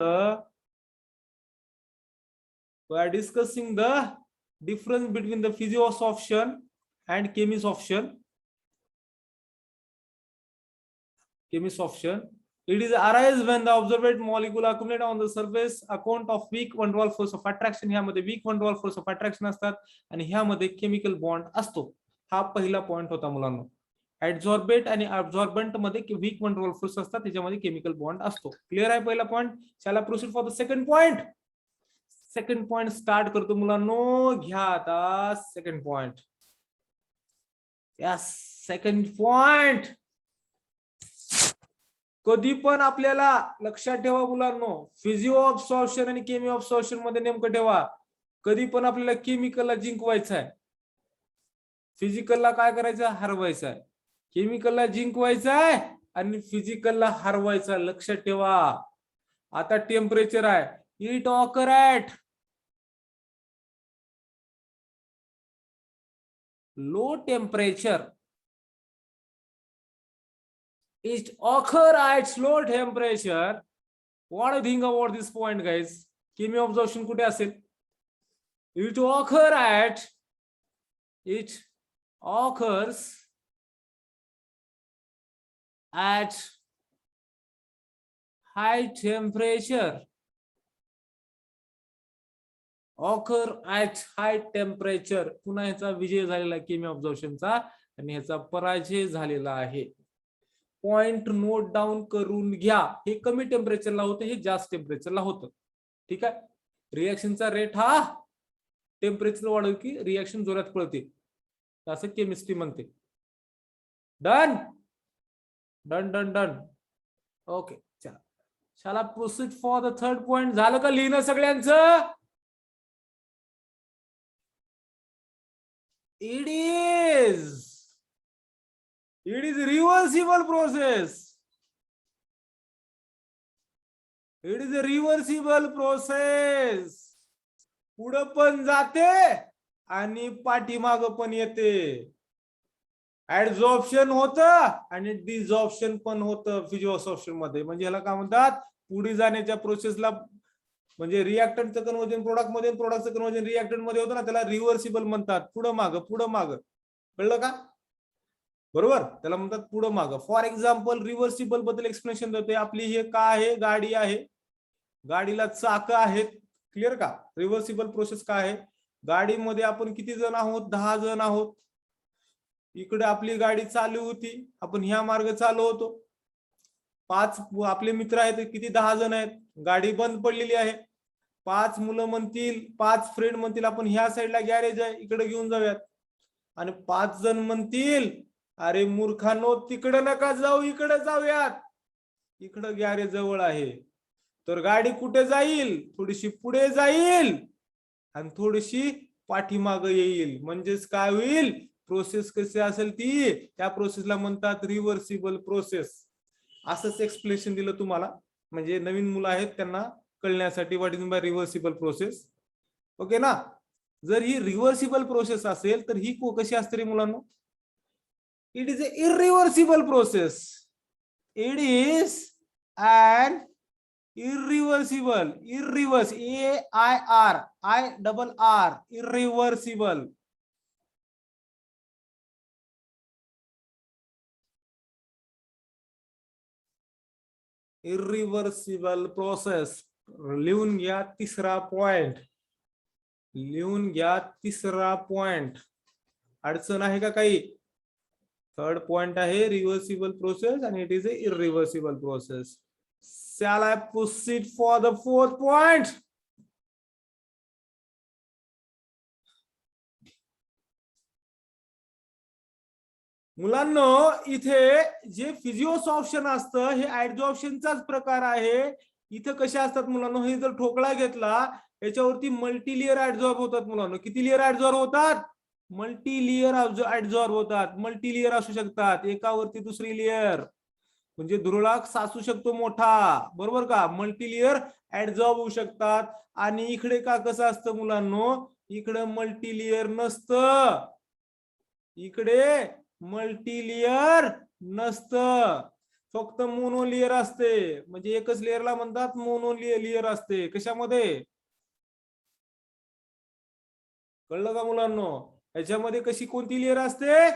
we are discussing the difference between the physiosoftion and chemisoftion. Chemisoftion. It is arise when the observed molecule accumulate on the surface account of weak van der Waals force of attraction. ह्यामध्ये weak van der Waals force of attraction असतात आणि ह्यामध्ये chemical bond असतो. हा पहिला point होता मुलांनो. Adsorbed आणि अब्झॉर्बंट मध्ये weak van der Waals force असतात, त्याच्यामध्ये केमिकल बॉन्ड असतो. क्लिअर आहे पहिला पॉइंट. चला proceed for the second point. Second point start करतो मुलांनो. घ्या आता second point. Yes, second point. कधी पण आपल्याला लक्षात ठेवा मुलांनो, फिजिओ ऑब्सॉर्प्शन आणि केमी ऑब्सॉर्प्शन मध्ये नेमकं ठेवा. कधी पण आपल्याला केमिकलला जिंकवायचं आहे, फिजिकलला काय करायचं, हरवायचं आहे. केमिकलला जिंकवायचं आहे आणि फिजिकलला हरवायचं. लक्षात ठेवा. आता टेम्परेचर आहे, it occur at low temperature. It occur at low temperature. What do you think about this point, guys? Chemi absorption कुठे असेल? It occurs at high temperature. Occur at high temperature. पुन्हा ह्याचा विजय झालेला केमी ऑब्झर्वेशनचा आणि ह्याचा पराजय झालेला आहे. पॉइंट नोट डाऊन करून घ्या. हे कमी टेम्परेचरला होतं, हे जास्त टेम्परेचरला होतं. ठीक आहे. रिएक्शनचा रेट हा टेम्परेचर वाढवलं की रिएक्शन जोरात पळते, असं केमिस्ट्री म्हणते. Done done done done. Okay, चला चला proceed for the third point. झालं का लिहिणं सगळ्यांचं? It is reversible process. It is a reversible process. पुढं पण जाते आणि पाठीमाग पण येते. ऍडझॉर्प्शन होतं आणि डिझॉर्प्शन पण होतं फिजिओसॉर्प्शन मध्ये. म्हणजे ह्याला काय म्हणतात, पुढे जाण्याच्या प्रोसेसला, म्हणजे रिएक्टंटचं कन्व्हर्जन प्रोडक्ट मध्ये, प्रोडक्टचं कन्व्हर्जन रिएक्टंट मध्ये होतं ना, त्याला रिव्हर्सिबल म्हणतात. पुढं माग. कळलं का? बरोबर, त्याला म्हणतात पुढं माग. फॉर एक्झाम्पल रिव्हर्सिबल बद्दल एक्सप्लेनेशन देते. आपली हे काय आहे, गाडी आहे, गाडीला चाक आहेत. क्लिअर का? रिव्हर्सिबल प्रोसेस काय आहे, गाडीमध्ये आपण किती जण आहोत, 10 जण आहोत. इकडे आपली गाडी चालू होती, आपण ह्या मार्ग चालू होतो. 5 आपले मित्र आहेत, किती 10 जण आहेत. गाडी बंद पडलेली आहे. 5 मुलं म्हणतील, 5 फ्रेंड म्हणतील आपण ह्या साईडला गॅरेज आहे, इकडे घेऊन जाऊयात. आणि 5 जण म्हणतील, अरे मूर्खांनो तिकडे नका जाऊ, इकडे जाऊयात, इकडे गॅरेज जवळ आहे. तर गाडी कुठे जाईल, थोडीशी पुढे जाईल आणि थोडीशी पाठीमाग येईल. म्हणजेच काय होईल, प्रोसेस कशी असेल ती, त्या प्रोसेसला म्हणतात रिव्हर्सिबल प्रोसेस. असंच एक्सप्लेनेशन दिलं तुम्हाला, म्हणजे नवीन मुलं आहेत त्यांना कळण्यासाठी what is by reversible process. Okay ना? जर ही रिव्हर्सिबल प्रोसेस असेल तर ही कशी असते रे मुलांनो? It is an irreversible process. It is an irreversible, irreversible. Irreversible process. लिहून घ्या तिसरा पॉइंट. लिहून घ्या तिसरा पॉइंट. अडचण आहे का काही? थर्ड पॉइंट आहे रिव्हर्सिबल प्रोसेस आणि it is a irreversible process. Shall I proceed for the fourth point? मुलांनो, इथे जे फिजिओसॉर्प्शन असतं हे ऍडझॉर्प्शनचाच प्रकार आहे. इथं कशा असतात मुलांनो, हे जर ठोकळा घेतला याच्यावरती मल्टीलेयर ऍडझॉर्ब होतात मुलांनो. किती लेयर ऍडझॉर्ब होतात? मल्टीलेयर ऍडझॉर्ब होतात. मल्टीलेयर असू शकतात, एकावरती दुसरी लेयर. म्हणजे धुरळा साचू शकतो मोठा, बरोबर का? मल्टीलेयर ऍडझॉर्ब होऊ शकतात. आणि इकडे का कसं असतं मुलांनो, इकडे मल्टीलेयर नसतं, इकडे मल्टीलेयर नसतं. फक्त मोनो लेअर असते, म्हणजे एकच लेअरला म्हणतात मोनो लेअर असते. कशामध्ये? कळलं का मुलांनो? याच्यामध्ये कशी कोणती लेअर असते?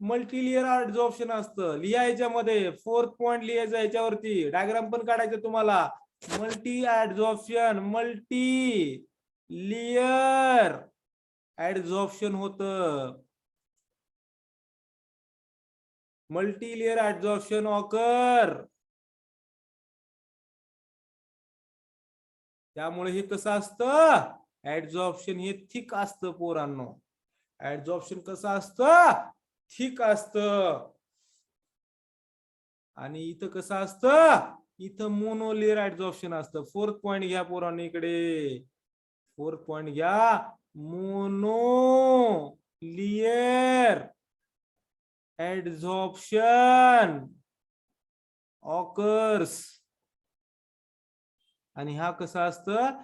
मल्टी लेअर ऍब्झॉर्प्शन असतं. लिहा याच्यामध्ये 4th पॉइंट लिहायचा याच्यावरती, डायग्राम पण काढायचं तुम्हाला. Multi absorption, multi layer absorption होतं. Multi layer absorption occur. त्यामुळे हे कसं असतं? ऍब्झॉर्प्शन हे थिक असतं पोरांनो. ऍब्झॉर्प्शन कसं असतं? थिक असतं. आणि इथं कसं असतं? इथं मोनो लेअर ऍब्झॉर्प्शन असतं. 4th पॉइंट घ्या पोरांनो इकडे. 4th पॉइंट घ्या. Mono layer absorption occurs. आणि हा कसा असतं?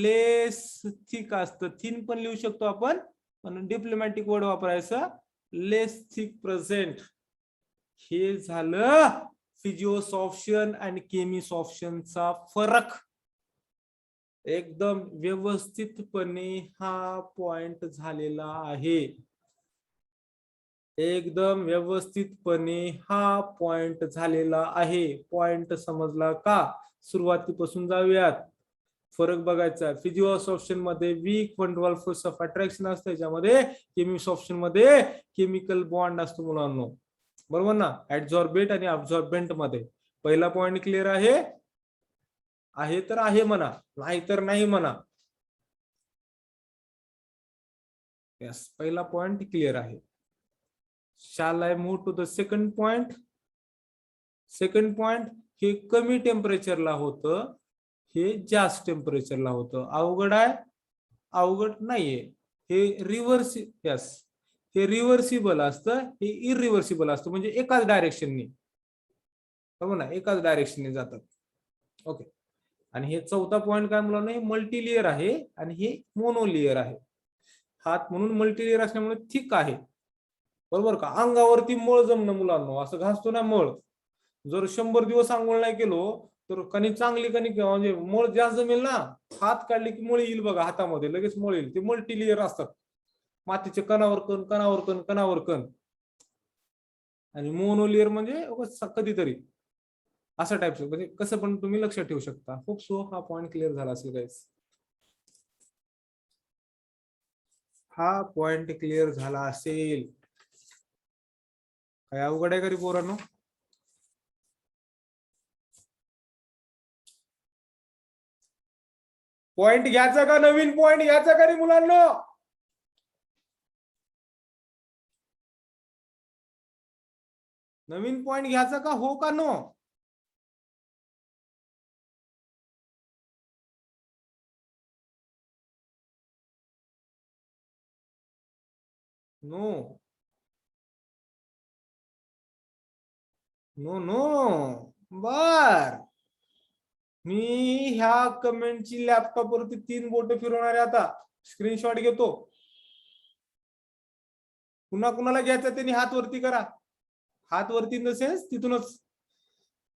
लेस थिक असतं. थिन पण लिहू शकतो आपण, पण डिप्लोमॅटिक वर्ड वापरायचं. लेस थिक प्रेझेंट. हे झालं फिजिओसॉर्प्शन आणि केमिसॉर्प्शनचा फरक. एकदम व्यवस्थितपणे हा पॉइंट झालेला आहे. एकदम व्यवस्थितपणे हा पॉइंट झालेला आहे. पॉइंट समजला का? सुरुवातीपासून जाऊयात. फरक बघायचा. फिजिओसॉर्प्शन मध्ये weak van der Waals force of attraction असतं, त्याच्यामध्ये केमिसॉर्प्शन मध्ये केमिकल बॉन्ड असतो मुलांनो. बरोबर ना? ऍब्झॉर्बेट आणि अब्झॉर्बेंट मध्ये. पहिला पॉइंट क्लिअर आहे? आहे तर आहे म्हणा, नाही तर नाही म्हणा. यस, पहिला पॉइंट क्लिअर आहे. Shall I move to the second point? Second point हे कमी टेम्परेचरला होतं, हे जास्त टेम्परेचरला होतं. अवघड आहे? अवघड नाहीये. हे यस, हे रिव्हर्सिबल असतं, हे इरिव्हर्सिबल असतं, म्हणजे एकाच डायरेक्शननी. बरोबर ना? एकाच डायरेक्शनने जातात. ओके. आणि हे चौथा पॉइंट काय मुलांना? हे मल्टी लेअर आहे आणि हे मोनो लेअर आहे. हात म्हणून मल्टी लेअर असल्यामुळे थिक आहे. बरोबर का? अंगावरती मळ जमणं मुलांना, असं घासतो ना मळ, जर 100 दिवस आंघोळ नाही केलो तर कणी चांगली कणी म्हणजे मळ जास्त जमेल ना. हात काढले की मळ येईल बघा, हातामध्ये लगेच मळ येईल. ते मल्टी लेअर असतात. मातीचे कणावर कण, कणावर कण, कणावर कण. आणि मोनो लेअर म्हणजे कधीतरी अशा टाईपचं, म्हणजे कसं पण तुम्ही लक्षात ठेवू शकता. खूप सो हा पॉइंट क्लिअर झाला असेल गाइस. हा पॉइंट क्लिअर झाला असेल. काय अवघड आहे का रे पोरांनो? पॉइंट घ्यायचा का? नवीन पॉइंट घ्यायचा का रे मुलांना? नवीन पॉइंट घ्यायचा का? हो का नो? No no no. बर, मी ह्या कमेंटची लॅपटॉप वरती 3 बोट फिरवणार आहे आता. स्क्रीनशॉट घेतो. पुन्हा कुणाला घ्यायचं त्यांनी हात वरती करा. हात वरती इन द सेन्स तिथूनच